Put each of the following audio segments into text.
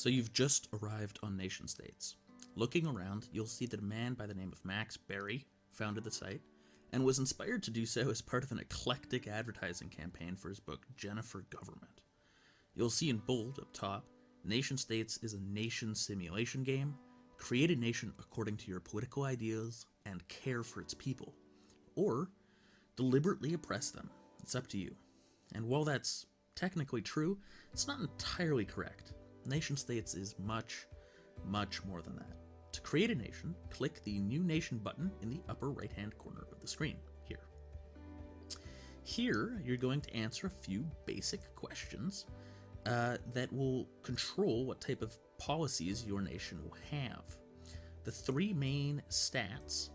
So you've just arrived on NationStates. Looking around, you'll see that a man by the name of Max Berry founded the site and was inspired to do so as part of an eclectic advertising campaign for his book Jennifer Government. You'll see in bold up top, NationStates is a nation simulation game. Create a nation according to your political ideas and care for its people. Or deliberately oppress them. It's up to you. And while that's technically true, it's not entirely correct. NationStates is much, much more than that. To create a nation, click the New Nation button in the upper right-hand corner of the screen, here. Here, you're going to answer a few basic questions that will control what type of policies your nation will have. The three main stats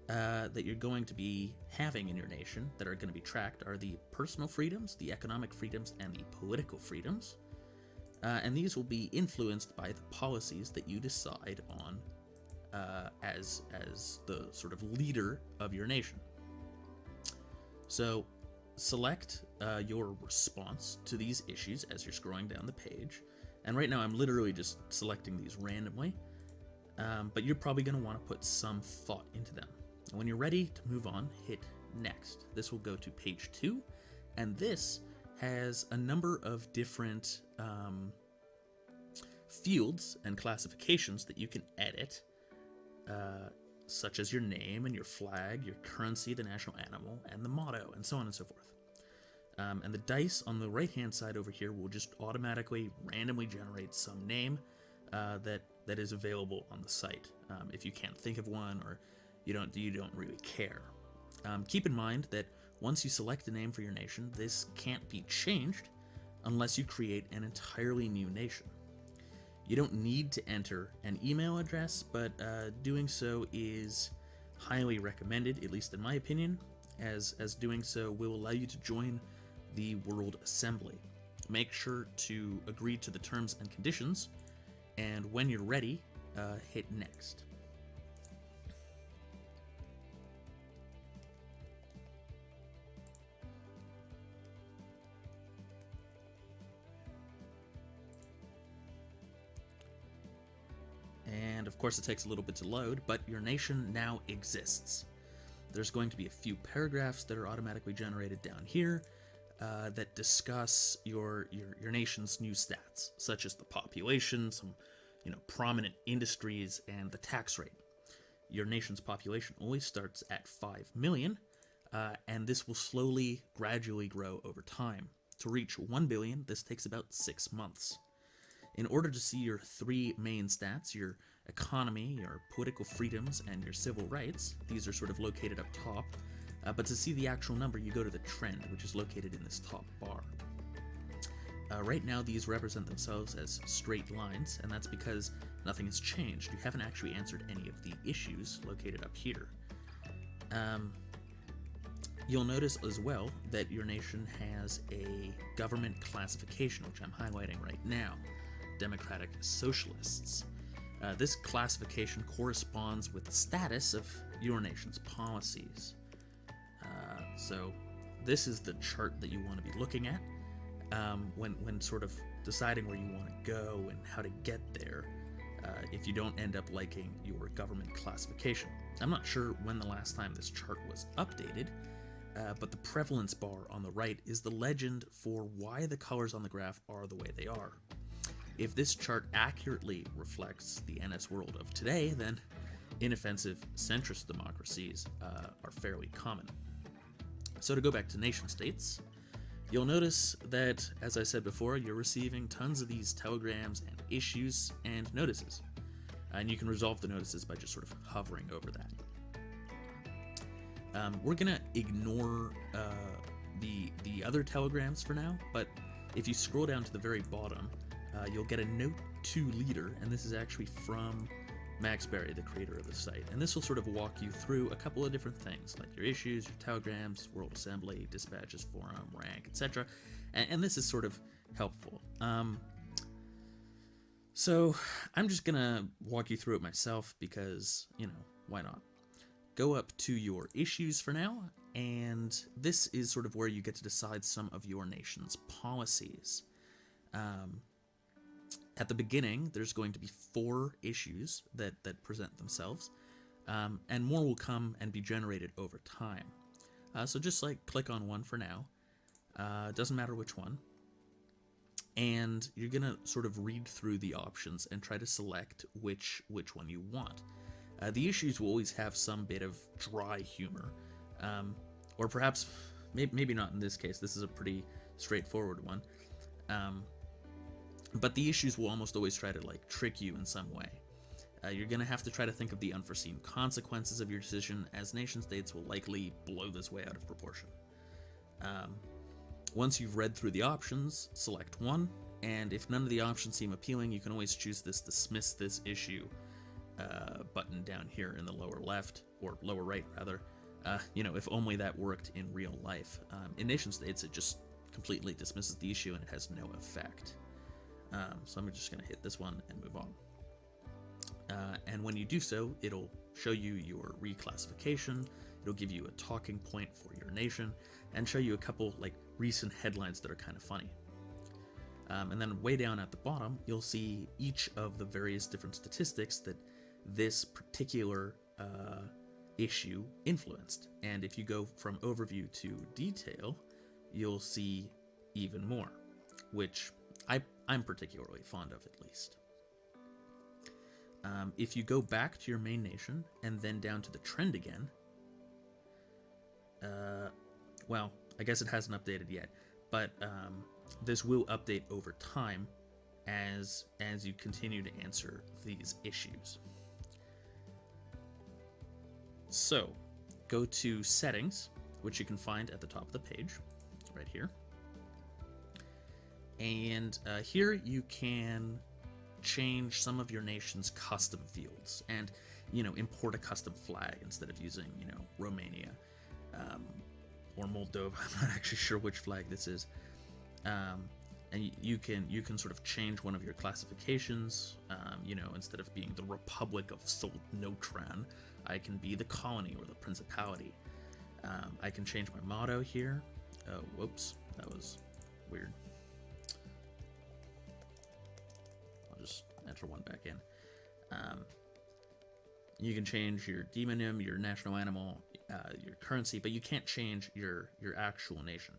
that you're going to be having in your nation that are going to be tracked are the personal freedoms, the economic freedoms, and the political freedoms. And these will be influenced by the policies that you decide on as the sort of leader of your nation. So select your response to these issues as you're scrolling down the page. And right now I'm literally just selecting these randomly, but you're probably going to want to put some thought into them. And when you're ready to move on, hit next. This will go to page 2, and this has a number of different fields and classifications that you can edit, such as your name and your flag, your currency, the national animal, and the motto, and so on and so forth. And the dice on the right-hand side over here will just automatically randomly generate some name that is available on the site. If you can't think of one, or you don't really care. Keep in mind that once you select a name for your nation, this can't be changed unless you create an entirely new nation. You don't need to enter an email address, but doing so is highly recommended, at least in my opinion, as doing so will allow you to join the World Assembly. Make sure to agree to the terms and conditions, and when you're ready, hit next. And of course it takes a little bit to load, but your nation now exists. There's going to be a few paragraphs that are automatically generated down here that discuss your nation's new stats, such as the population, some prominent industries, and the tax rate. Your nation's population always starts at 5 million, and this will slowly, gradually grow over time. To reach 1 billion, this takes about 6 months. In order to see your three main stats, your economy, your political freedoms, and your civil rights, these are sort of located up top, but to see the actual number, you go to the trend, which is located in this top bar. Right now, these represent themselves as straight lines, and that's because nothing has changed. You haven't actually answered any of the issues located up here. You'll notice as well that your nation has a government classification, which I'm highlighting right now. Democratic Socialists. This classification corresponds with the status of your nation's policies. So this is the chart that you want to be looking at when sort of deciding where you want to go and how to get there, if you don't end up liking your government classification. I'm not sure when the last time this chart was updated, but the prevalence bar on the right is the legend for why the colors on the graph are the way they are. If this chart accurately reflects the NS world of today, then inoffensive centrist democracies are fairly common. So to go back to nation-states, you'll notice that, as I said before, you're receiving tons of these telegrams and issues and notices. And you can resolve the notices by just sort of hovering over that. We're going to ignore the other telegrams for now, but if you scroll down to the very bottom, you'll get a note to leader, and this is actually from Max Berry, the creator of the site. And this will sort of walk you through a couple of different things, like your issues, your telegrams, World Assembly, dispatches, forum, rank, etc. And this is sort of helpful. So I'm just gonna walk you through it myself because, why not? Go up to your issues for now, and this is sort of where you get to decide some of your nation's policies. At the beginning, there's going to be 4 issues that present themselves, and more will come and be generated over time. So just like click on one for now. Doesn't matter which one. And you're going to sort of read through the options and try to select which one you want. The issues will always have some bit of dry humor, or perhaps maybe not in this case. This is a pretty straightforward one. But the issues will almost always try to like trick you in some way. You're going to have to try to think of the unforeseen consequences of your decision, as nation states will likely blow this way out of proportion. Once you've read through the options, select one, and if none of the options seem appealing, you can always choose this dismiss this issue button down here in the lower left, or lower right rather. If only that worked in real life. In nation states, it just completely dismisses the issue and it has no effect. So I'm just going to hit this one and move on. And when you do so, it'll show you your reclassification, it'll give you a talking point for your nation, and show you a couple like recent headlines that are kind of funny. And then way down at the bottom, you'll see each of the various different statistics that this particular issue influenced. And if you go from overview to detail, you'll see even more, which I'm particularly fond of, at least. If you go back to your main nation and then down to the trend again, well, I guess it hasn't updated yet, but this will update over time as you continue to answer these issues. So, go to Settings, which you can find at the top of the page, right here. And here you can change some of your nation's custom fields and, import a custom flag instead of using, Romania or Moldova. I'm not actually sure which flag this is. And you can sort of change one of your classifications. Instead of being the Republic of Solnotran, I can be the colony or the principality. I can change my motto here. Oh, whoops, that was weird. I'll just enter one back in. You can change your demonym, your national animal, your currency, but you can't change your actual nation.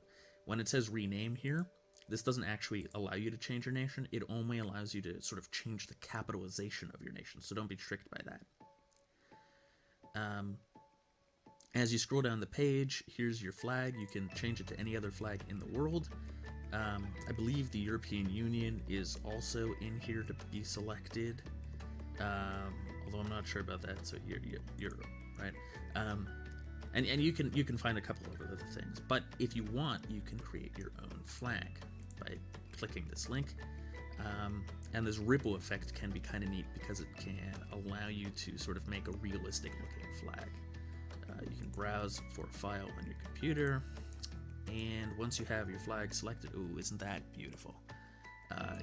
When it says rename here, this doesn't actually allow you to change your nation. It only allows you to sort of change the capitalization of your nation, so don't be tricked by that. As you scroll down the page, here's your flag. You can change it to any other flag in the world. I believe the European Union is also in here to be selected, although I'm not sure about that. So Europe, right? And you can find a couple of other things. But if you want, you can create your own flag by clicking this link. And this ripple effect can be kind of neat because it can allow you to sort of make a realistic looking flag. You can browse for a file on your computer, and once you have your flag selected, ooh, isn't that beautiful?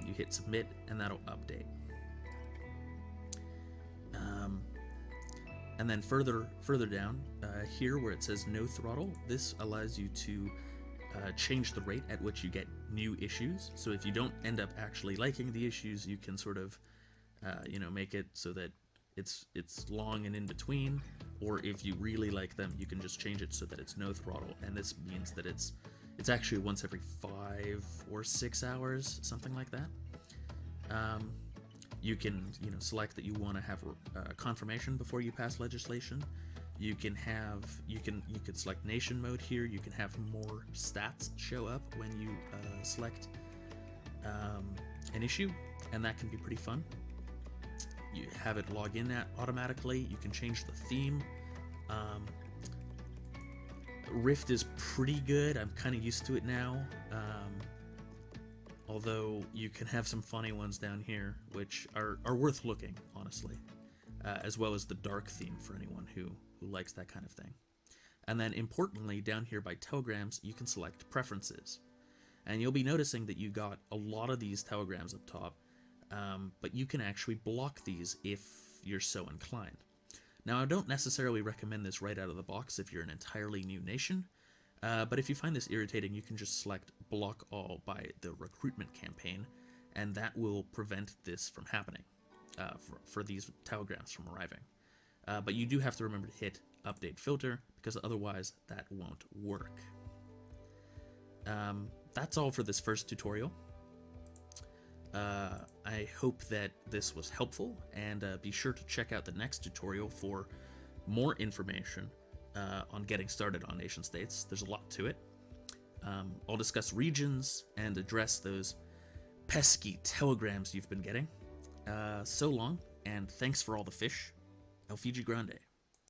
You hit submit and that'll update. And then further down here where it says no throttle, this allows you to change the rate at which you get new issues. So if you don't end up actually liking the issues, you can sort of make it so that it's long and in between, or if you really like them, you can just change it so that it's no throttle, and this means that it's actually once every 5 or 6 hours, something like that. You can select that you want to have confirmation before you pass legislation. You can select nation mode here. You can have more stats show up when you select an issue, and that can be pretty fun. You have it log in automatically. You can change the theme. Rift is pretty good. I'm kind of used to it now. Although you can have some funny ones down here, which are worth looking, honestly, as well as the dark theme for anyone who likes that kind of thing. And then importantly, down here by telegrams, you can select preferences. And you'll be noticing that you got a lot of these telegrams up top, but you can actually block these if you're so inclined. Now, I don't necessarily recommend this right out of the box if you're an entirely new nation, but if you find this irritating, you can just select block all by the recruitment campaign, and that will prevent this from happening, for these telegrams from arriving. But you do have to remember to hit update filter, because otherwise that won't work. That's all for this first tutorial. I hope that this was helpful, and be sure to check out the next tutorial for more information on getting started on nation states. There's a lot to it. I'll discuss regions and address those pesky telegrams you've been getting. So long, and thanks for all the fish. El Fiji Grande.